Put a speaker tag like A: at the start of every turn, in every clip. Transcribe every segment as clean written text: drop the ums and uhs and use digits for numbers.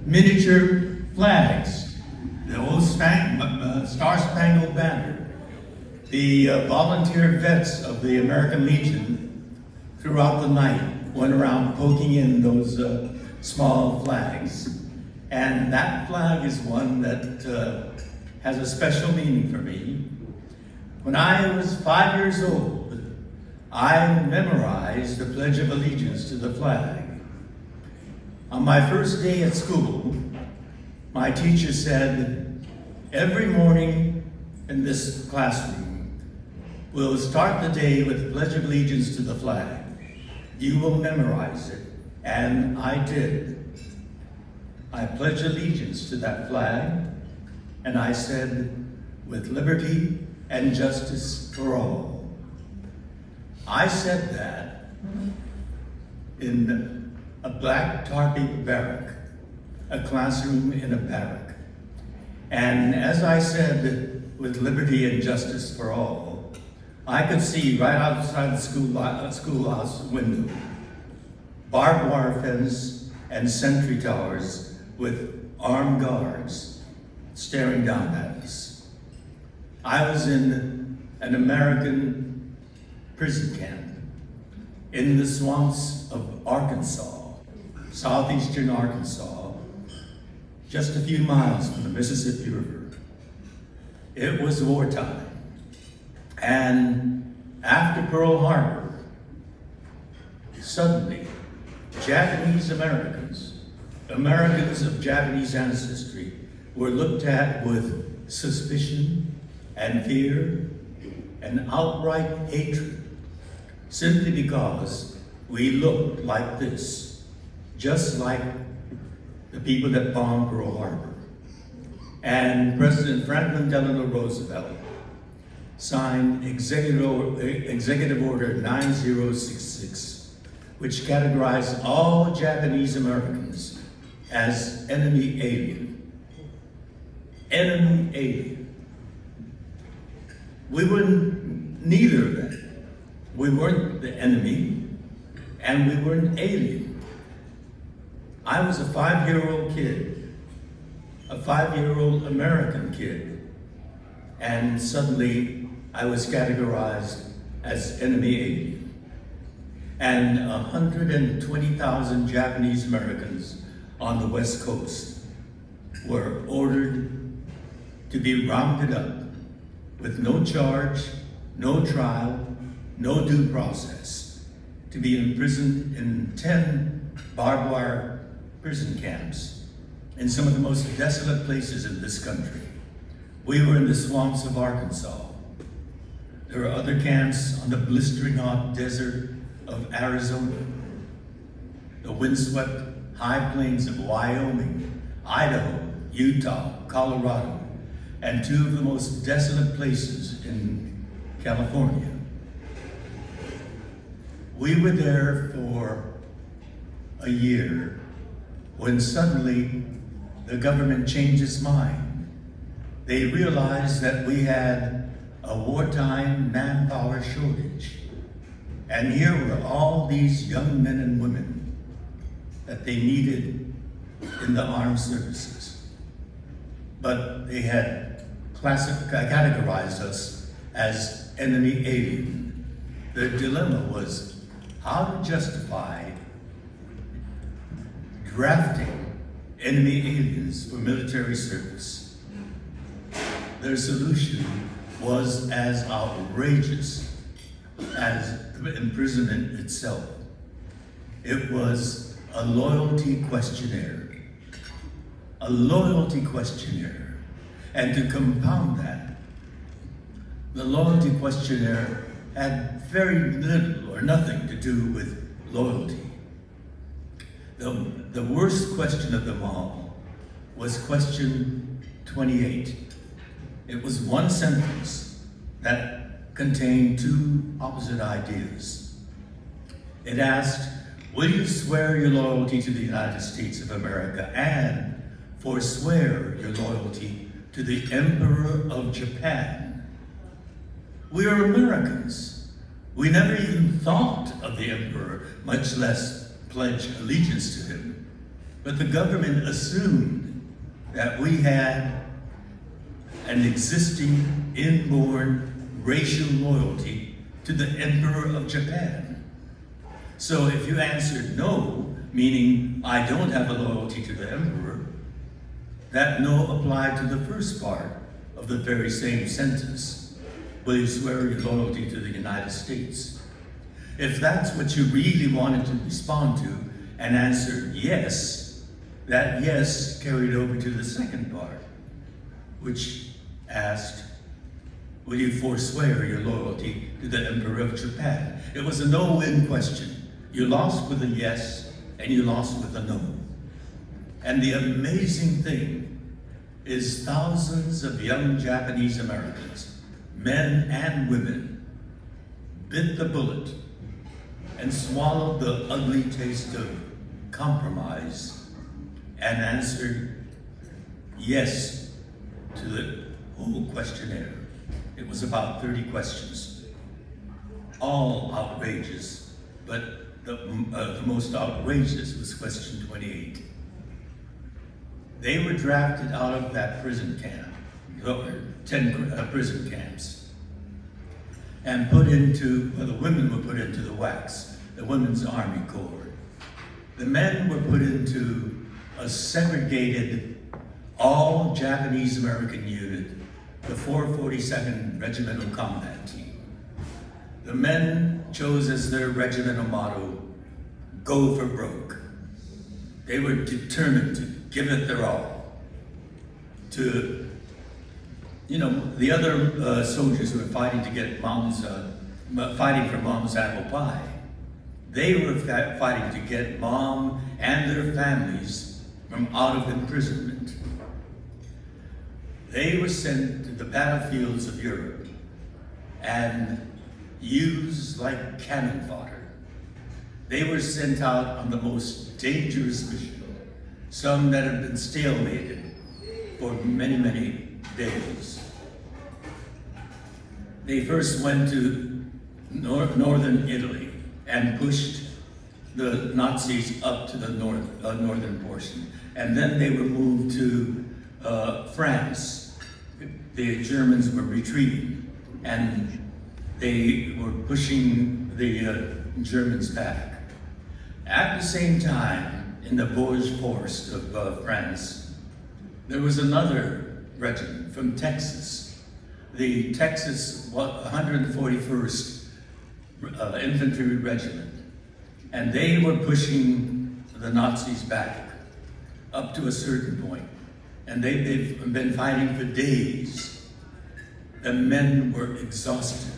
A: miniature flags, the old Star-Spangled Banner. The volunteer vets of the American Legion throughout the night went around poking in those small flags. And that flag is one that has a special meaning for me. When I was 5 years old, I memorized the Pledge of Allegiance to the flag. On my first day at school, my teacher said, every morning in this classroom, we'll start the day with the Pledge of Allegiance to the flag. You will memorize it. And I did. I pledge allegiance to that flag, and I said, with liberty and justice for all. I said that in a black tar paper barrack, a classroom in a barrack. And as I said, with liberty and justice for all, I could see right outside the schoolhouse window, barbed wire fence and sentry towers with armed guards staring down at us. I was in an American prison camp in the swamps of Arkansas, southeastern Arkansas, just a few miles from the Mississippi River. It was wartime. And after Pearl Harbor, suddenly, Japanese Americans of Japanese ancestry were looked at with suspicion and fear and outright hatred, simply because we looked like this, just like the people that bombed Pearl Harbor. And President Franklin Delano Roosevelt signed Executive Order 9066, which categorized all Japanese Americans as enemy alien. Enemy alien. We were neither of them. We weren't the enemy, and we weren't alien. I was a 5-year-old kid, a 5-year-old American kid, and suddenly I was categorized as enemy alien. And 120,000 Japanese Americans on the West Coast were ordered to be rounded up with no charge, no trial, no due process, to be imprisoned in 10 barbed wire prison camps in some of the most desolate places in this country. We were in the swamps of Arkansas. There are other camps on the blistering hot desert of Arizona, the windswept high plains of Wyoming, Idaho, Utah, Colorado, and 2 of the most desolate places in California. We were there for a year when suddenly the government changed its mind. They realized that we had a wartime manpower shortage. And here were all these young men and women that they needed in the armed services. But they had categorized us as enemy alien. The dilemma was how to justify drafting enemy aliens for military service. Their solution was as outrageous as the imprisonment itself. It was a loyalty questionnaire. A loyalty questionnaire. And to compound that, the loyalty questionnaire had very little or nothing to do with loyalty. The worst question of them all was question 28. It was one sentence that contained 2 opposite ideas. It asked, will you swear your loyalty to the United States of America and forswear your loyalty to the Emperor of Japan? We are Americans. We never even thought of the Emperor, much less pledge allegiance to him. But the government assumed that we had an existing inborn racial loyalty to the Emperor of Japan. So if you answered no, meaning I don't have a loyalty to the Emperor, that no applied to the first part of the very same sentence. Will you swear your loyalty to the United States? If that's what you really wanted to respond to and answered yes, that yes carried over to the second part, which asked, will you forswear your loyalty to the Emperor of Japan? It was a no-win question. You lost with a yes, and you lost with a no. And the amazing thing is thousands of young Japanese Americans, men and women, bit the bullet and swallowed the ugly taste of compromise and answered yes to the whole questionnaire. It was about 30 questions, all outrageous, but the most outrageous was question 28. They were drafted out of that prison camp, 10 prison camps, and put into, well, the women were put into the WACs, the Women's Army Corps. The men were put into a segregated, all Japanese American unit, the 442nd Regimental Combat Team. The men chose as their regimental motto, go for broke. They were determined to give it their all. To, you know, the other soldiers who were fighting to get fighting for mom's apple pie, they were fighting to get mom and their families from out of imprisonment. They were sent to the battlefields of Europe and used like cannon fodder. They were sent out on the most dangerous mission, some that had been stalemated for many, many days. They first went to northern Italy and pushed the Nazis up to the northern portion. And then they were moved to France. The Germans were retreating and they were pushing the Germans back. At the same time, in the Bourges Forest of France, there was another regiment from Texas, the Texas 141st Infantry Regiment, and they were pushing the Nazis back up to a certain point, and they've been fighting for days. The men were exhausted,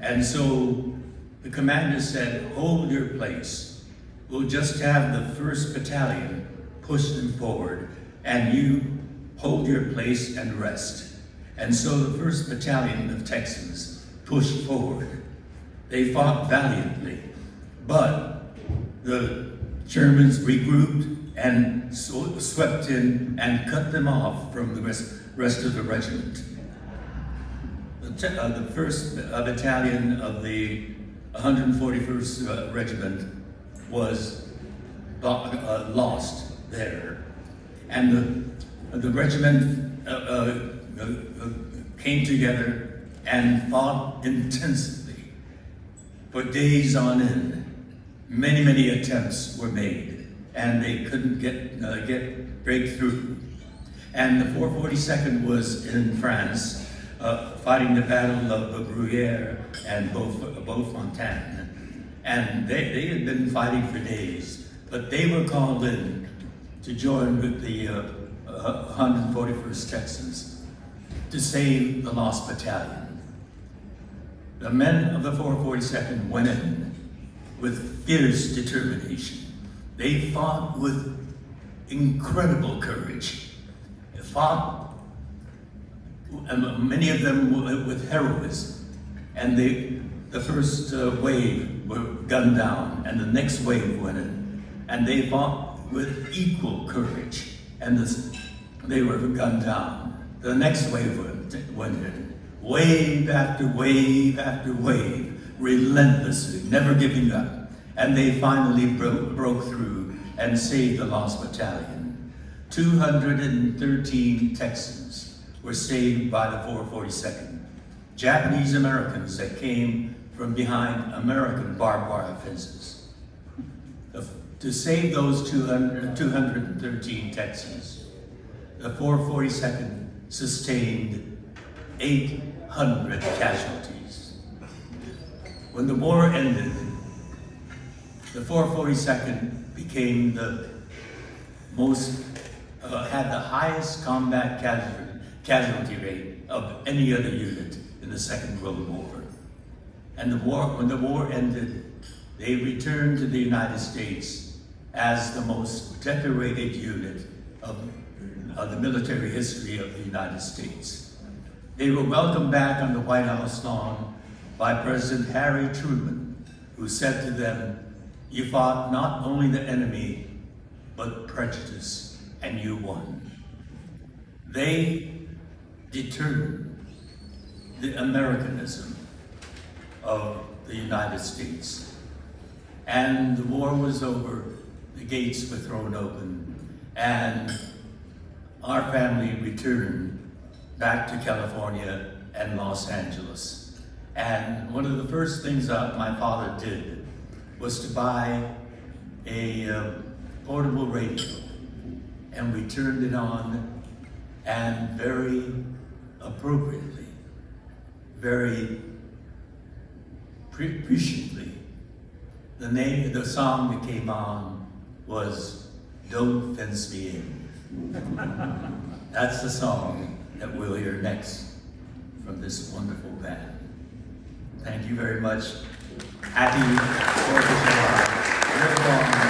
A: and so the commander said, hold your place. We'll just have the 1st Battalion push them forward, and you hold your place and rest. And so the 1st Battalion of Texans pushed forward. They fought valiantly, but the Germans regrouped and swept in and cut them off from the rest of the regiment. The 1st Battalion of the 141st Regiment was lost there. And the regiment came together and fought intensively for days on end. Many, many attempts were made, and they couldn't break through. And the 442nd was in France, fighting the Battle of Gruyere and Beaufontaine. And they had been fighting for days, but they were called in to join with the 141st Texans to save the lost battalion. The men of the 442nd went in with fierce determination. They fought with incredible courage. They fought, many of them with heroism. And the first wave were gunned down, and the next wave went in. And they fought with equal courage, and they were gunned down. The next wave went in. Wave after wave after wave, relentlessly, never giving up. And they finally broke through and saved the lost battalion. 213 Texans were saved by the 442nd. Japanese Americans that came from behind American barbed wire fences. To save those 213 Texans, the 442nd sustained 800 casualties. When the war ended, the 442nd became the most, had the highest combat casualty rate of any other unit in the Second World War. And when the war ended, they returned to the United States as the most decorated unit of the military history of the United States. They were welcomed back on the White House lawn by President Harry Truman, who said to them, "You fought not only the enemy, but prejudice, and you won." They determined the Americanism of the United States. And the war was over, the gates were thrown open, and our family returned back to California and Los Angeles. And one of the first things that my father did was to buy a portable radio, and we turned it on, and very appropriately, very appreciatively, the song that came on was "Don't Fence Me In." That's the song that we'll hear next from this wonderful band. Thank you very much. Happy 4th of July. Live long.